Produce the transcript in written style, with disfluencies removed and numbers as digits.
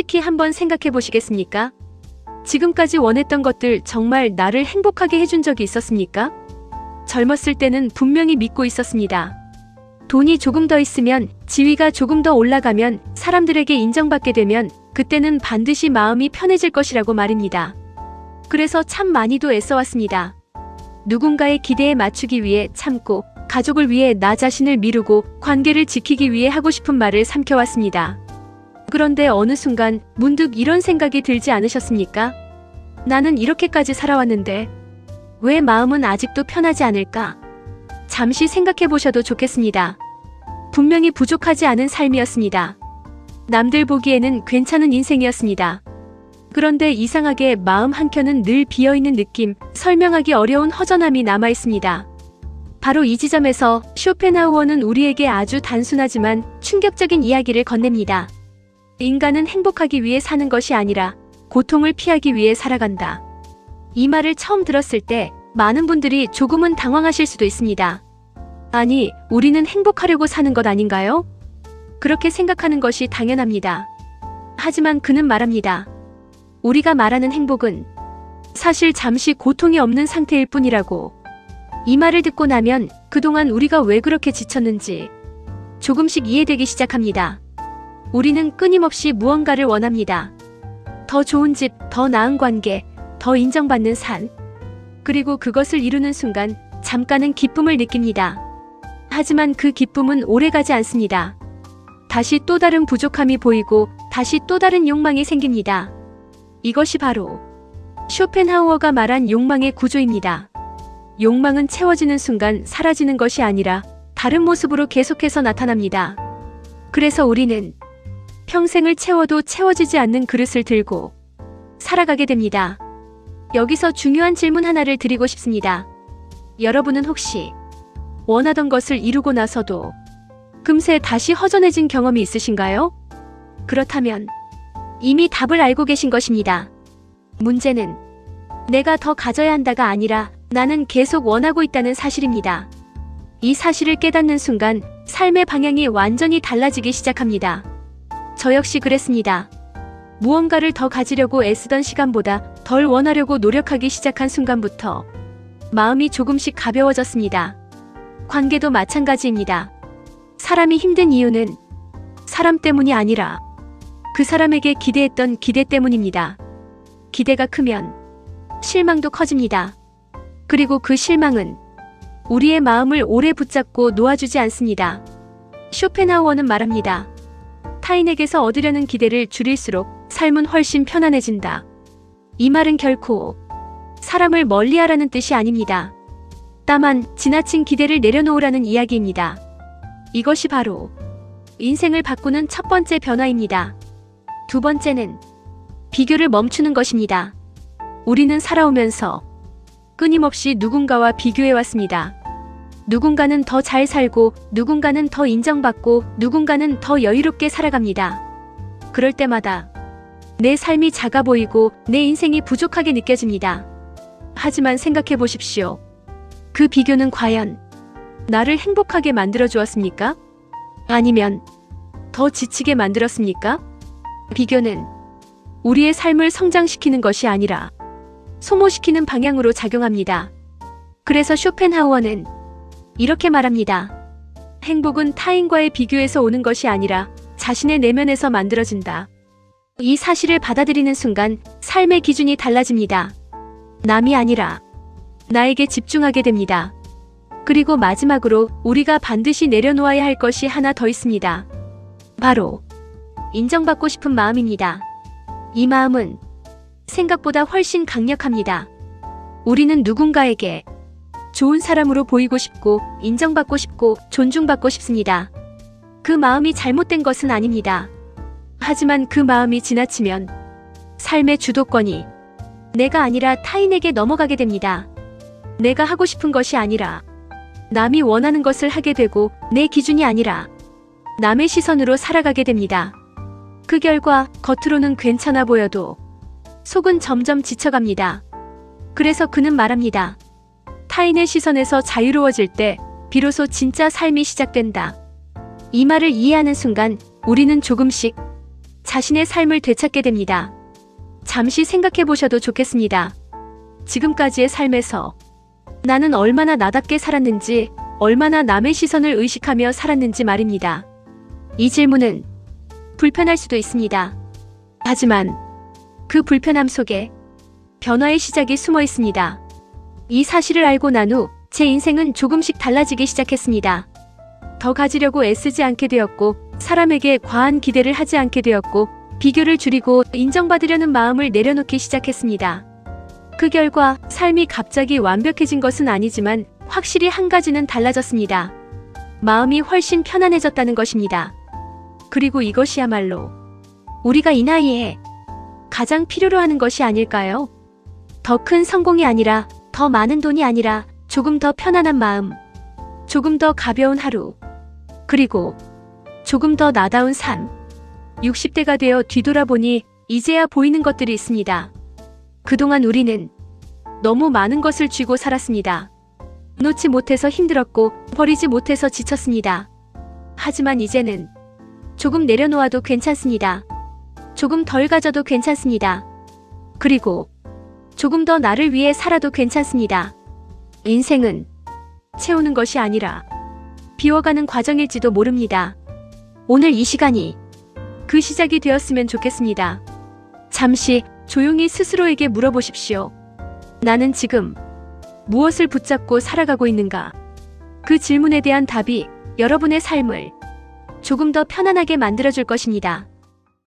솔직히 한번 생각해 보시겠습니까? 지금까지 원했던 것들 정말 나를 행복하게 해준 적이 있었습니까? 젊었을 때는 분명히 믿고 있었습니다. 돈이 조금 더 있으면, 지위가 조금 더 올라가면, 사람들에게 인정받게 되면 그때는 반드시 마음이 편해질 것이라고 말입니다. 그래서 참 많이도 애써왔습니다. 누군가의 기대에 맞추기 위해 참고, 가족을 위해 나 자신을 미루고, 관계를 지키기 위해 하고 싶은 말을 삼켜왔습니다. 그런데 어느 순간 문득 이런 생각이 들지 않으셨습니까? 나는 이렇게까지 살아왔는데 왜 마음은 아직도 편하지 않을까? 잠시 생각해 보셔도 좋겠습니다. 분명히 부족하지 않은 삶이었습니다. 남들 보기에는 괜찮은 인생이었습니다. 그런데 이상하게 마음 한켠은 늘 비어있는 느낌, 설명하기 어려운 허전함이 남아있습니다. 바로 이 지점에서 쇼펜하우어는 우리에게 아주 단순하지만 충격적인 이야기를 건넵니다. 인간은 행복하기 위해 사는 것이 아니라 고통을 피하기 위해 살아간다. 이 말을 처음 들었을 때 많은 분들이 조금은 당황하실 수도 있습니다. 아니, 우리는 행복하려고 사는 것 아닌가요? 그렇게 생각하는 것이 당연합니다. 하지만 그는 말합니다. 우리가 말하는 행복은 사실 잠시 고통이 없는 상태일 뿐이라고. 이 말을 듣고 나면 그동안 우리가 왜 그렇게 지쳤는지 조금씩 이해되기 시작합니다. 우리는 끊임없이 무언가를 원합니다. 더 좋은 집, 더 나은 관계, 더 인정받는 삶. 그리고 그것을 이루는 순간 잠깐은 기쁨을 느낍니다. 하지만 그 기쁨은 오래가지 않습니다. 다시 또 다른 부족함이 보이고 다시 또 다른 욕망이 생깁니다. 이것이 바로 쇼펜하우어가 말한 욕망의 구조입니다. 욕망은 채워지는 순간 사라지는 것이 아니라 다른 모습으로 계속해서 나타납니다. 그래서 우리는 평생을 채워도 채워지지 않는 그릇을 들고 살아가게 됩니다. 여기서 중요한 질문 하나를 드리고 싶습니다. 여러분은 혹시 원하던 것을 이루고 나서도 금세 다시 허전해진 경험이 있으신가요? 그렇다면 이미 답을 알고 계신 것입니다. 문제는 내가 더 가져야 한다가 아니라 나는 계속 원하고 있다는 사실입니다. 이 사실을 깨닫는 순간 삶의 방향이 완전히 달라지기 시작합니다. 저 역시 그랬습니다. 무언가를 더 가지려고 애쓰던 시간보다 덜 원하려고 노력하기 시작한 순간부터 마음이 조금씩 가벼워졌습니다. 관계도 마찬가지입니다. 사람이 힘든 이유는 사람 때문이 아니라 그 사람에게 기대했던 기대 때문입니다. 기대가 크면 실망도 커집니다. 그리고 그 실망은 우리의 마음을 오래 붙잡고 놓아주지 않습니다. 쇼펜하우어는 말합니다. 타인에게서 얻으려는 기대를 줄일수록 삶은 훨씬 편안해진다. 이 말은 결코 사람을 멀리하라는 뜻이 아닙니다. 다만 지나친 기대를 내려놓으라는 이야기입니다. 이것이 바로 인생을 바꾸는 첫 번째 변화입니다. 두 번째는 비교를 멈추는 것입니다. 우리는 살아오면서 끊임없이 누군가와 비교해왔습니다. 누군가는 더 잘 살고, 누군가는 더 인정받고, 누군가는 더 여유롭게 살아갑니다. 그럴 때마다 내 삶이 작아 보이고 내 인생이 부족하게 느껴집니다. 하지만 생각해 보십시오. 그 비교는 과연 나를 행복하게 만들어 주었습니까? 아니면 더 지치게 만들었습니까? 비교는 우리의 삶을 성장시키는 것이 아니라 소모시키는 방향으로 작용합니다. 그래서 쇼펜하우어는 이렇게 말합니다. 행복은 타인과의 비교에서 오는 것이 아니라 자신의 내면에서 만들어진다. 이 사실을 받아들이는 순간 삶의 기준이 달라집니다. 남이 아니라 나에게 집중하게 됩니다. 그리고 마지막으로 우리가 반드시 내려놓아야 할 것이 하나 더 있습니다. 바로 인정받고 싶은 마음입니다. 이 마음은 생각보다 훨씬 강력합니다. 우리는 누군가에게 좋은 사람으로 보이고 싶고 인정받고 싶고 존중받고 싶습니다. 그 마음이 잘못된 것은 아닙니다. 하지만 그 마음이 지나치면 삶의 주도권이 내가 아니라 타인에게 넘어가게 됩니다. 내가 하고 싶은 것이 아니라 남이 원하는 것을 하게 되고 내 기준이 아니라 남의 시선으로 살아가게 됩니다. 그 결과 겉으로는 괜찮아 보여도 속은 점점 지쳐갑니다. 그래서 그는 말합니다. 타인의 시선에서 자유로워질 때 비로소 진짜 삶이 시작된다. 이 말을 이해하는 순간 우리는 조금씩 자신의 삶을 되찾게 됩니다. 잠시 생각해 보셔도 좋겠습니다. 지금까지의 삶에서 나는 얼마나 나답게 살았는지, 얼마나 남의 시선을 의식하며 살았는지 말입니다. 이 질문은 불편할 수도 있습니다. 하지만 그 불편함 속에 변화의 시작이 숨어 있습니다. 이 사실을 알고 난 후 제 인생은 조금씩 달라지기 시작했습니다. 더 가지려고 애쓰지 않게 되었고, 사람에게 과한 기대를 하지 않게 되었고, 비교를 줄이고 인정받으려는 마음을 내려놓기 시작했습니다. 그 결과 삶이 갑자기 완벽해진 것은 아니지만 확실히 한 가지는 달라졌습니다. 마음이 훨씬 편안해졌다는 것입니다. 그리고 이것이야말로 우리가 이 나이에 가장 필요로 하는 것이 아닐까요? 더 큰 성공이 아니라, 더 많은 돈이 아니라 조금 더 편안한 마음, 조금 더 가벼운 하루, 그리고 조금 더 나다운 삶. 60대가 되어 뒤돌아보니 이제야 보이는 것들이 있습니다. 그동안 우리는 너무 많은 것을 쥐고 살았습니다. 놓지 못해서 힘들었고, 버리지 못해서 지쳤습니다. 하지만 이제는 조금 내려놓아도 괜찮습니다. 조금 덜 가져도 괜찮습니다. 그리고 조금 더 나를 위해 살아도 괜찮습니다. 인생은 채우는 것이 아니라 비워가는 과정일지도 모릅니다. 오늘 이 시간이 그 시작이 되었으면 좋겠습니다. 잠시 조용히 스스로에게 물어보십시오. 나는 지금 무엇을 붙잡고 살아가고 있는가? 그 질문에 대한 답이 여러분의 삶을 조금 더 편안하게 만들어줄 것입니다.